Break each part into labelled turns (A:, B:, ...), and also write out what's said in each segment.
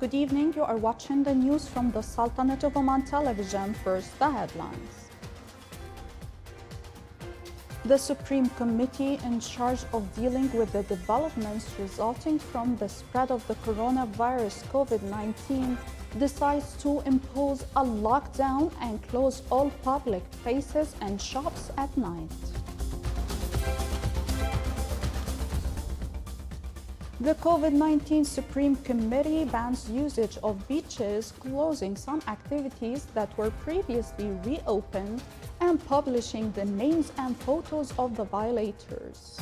A: Good evening. You are watching the news from the Sultanate of Oman television. First, the headlines. The Supreme Committee in charge of dealing with the developments resulting from the spread of the coronavirus COVID-19 decides to impose a lockdown and close all public places and shops at night. The COVID-19 Supreme Committee bans usage of beaches, closing some activities that were previously reopened, and publishing the names and photos of the violators.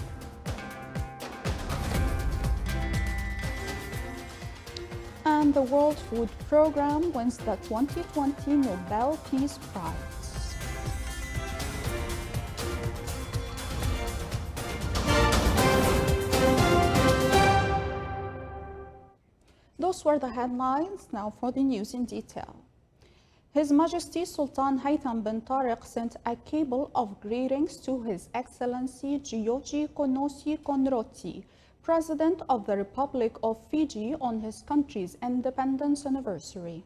A: And the World Food Programme wins the 2020 Nobel Peace Prize. Those were the headlines. Now for the news in detail. His Majesty Sultan Haytham bin Tariq sent a cable of greetings to His Excellency Giorgi Konossi Konroti, President of the Republic of Fiji, on his country's independence anniversary.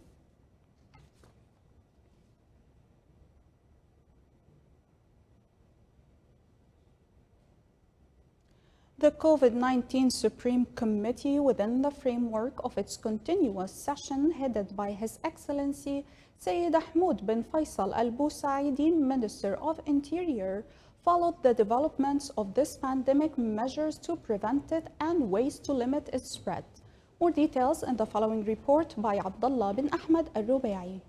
A: The COVID-19 Supreme Committee, within the framework of its continuous session headed by His Excellency Sayyid Ahmed bin Faisal Al Busaidi, Minister of Interior, followed the developments of this pandemic, measures to prevent it and ways to limit its spread. More details in the following report by Abdullah bin Ahmed Al-Rubai.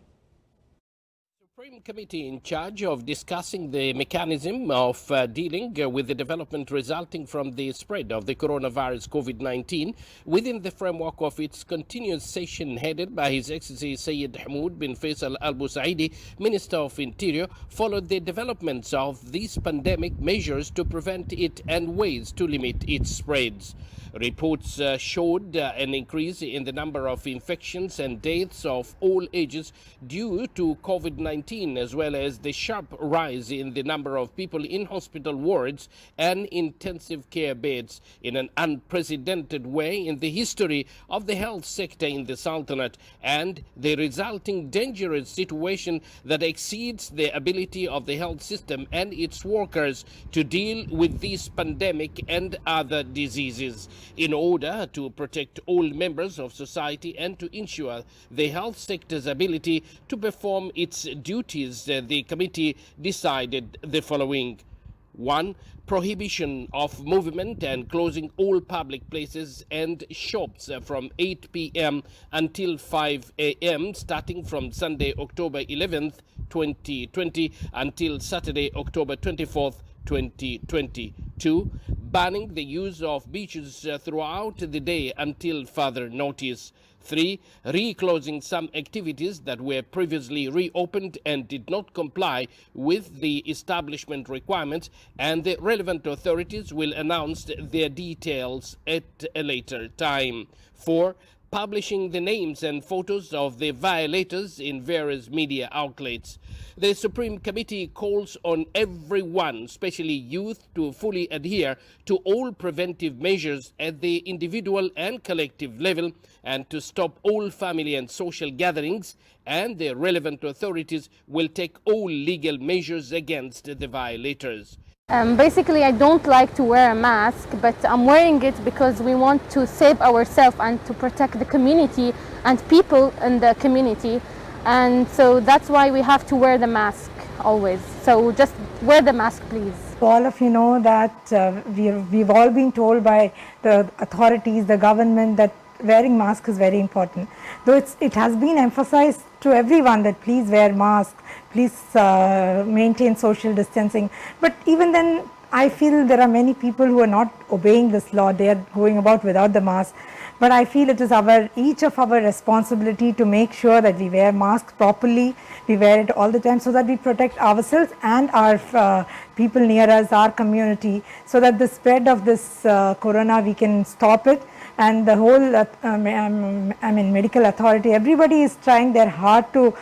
B: Supreme Committee in charge of discussing the mechanism of dealing with the development resulting from the spread of the coronavirus COVID-19 within the framework of its continuous session headed by His Excellency Sayyid Hamud bin Faisal Al Busaidi, Minister of Interior, followed the developments of these pandemic measures to prevent it and ways to limit its spreads. Reports showed an increase in the number of infections and deaths of all ages due to COVID-19, as well as the sharp rise in the number of people in hospital wards and intensive care beds in an unprecedented way in the history of the health sector in the Sultanate, and the resulting dangerous situation that exceeds the ability of the health system and its workers to deal with this pandemic and other diseases. In order to protect all members of society and to ensure the health sector's ability to perform its duties, the committee decided the following. 1. Prohibition of movement and closing all public places and shops from 8 p.m. until 5 a.m. starting from Sunday, October 11th, 2020 until Saturday, October 24th, 2020. 2. Banning the use of beaches throughout the day until further notice. 3. Reclosing some activities that were previously reopened and did not comply with the establishment requirements, and the relevant authorities will announce their details at a later time. 4. Publishing the names and photos of the violators in various media outlets. The Supreme Committee calls on everyone, especially youth, to fully adhere to all preventive measures at the individual and collective level and to stop all family and social gatherings, and the relevant authorities will take all legal measures against the violators.
C: Basically, I don't like to wear a mask, but I'm wearing it because we want to save ourselves and to protect the community and people in the community. And so that's why we have to wear the mask always. So just wear the mask, please.
D: All of you know that we've all been told by the authorities, the government, that wearing mask is very important. Though it has been emphasized to everyone that please wear mask, please maintain social distancing. But even then, I feel there are many people who are not obeying this law. They are going about without the mask. But I feel it is each of our responsibility to make sure that we wear masks properly, we wear it all the time so that we protect ourselves and our people near us, our community, so that the spread of this corona, we can stop it. And the whole, medical authority, everybody is trying their hard to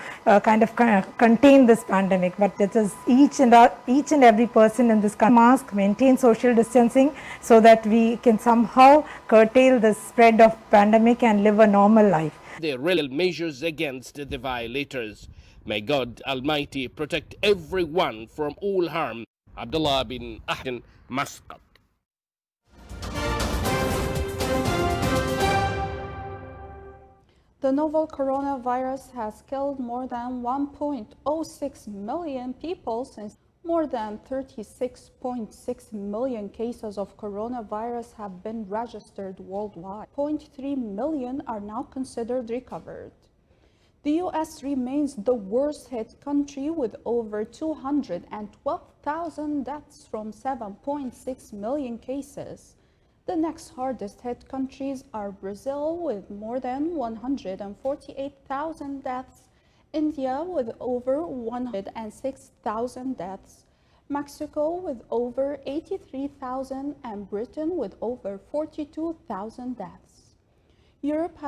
D: contain this pandemic. But it is each and every person in this country mask, maintain social distancing, so that we can somehow curtail the spread of pandemic and live a normal life.
B: the real measures against the violators. May God Almighty protect everyone from all harm. Abdullah bin Ahden, Muscat.
A: The novel coronavirus has killed more than 1.06 million people since more than 36.6 million cases of coronavirus have been registered worldwide. 0.3 million are now considered recovered. The U.S. remains the worst hit country with over 212,000 deaths from 7.6 million cases. The next hardest hit countries are Brazil with more than 148,000 deaths, India with over 106,000 deaths, Mexico with over 83,000, and Britain with over 42,000 deaths. Europe has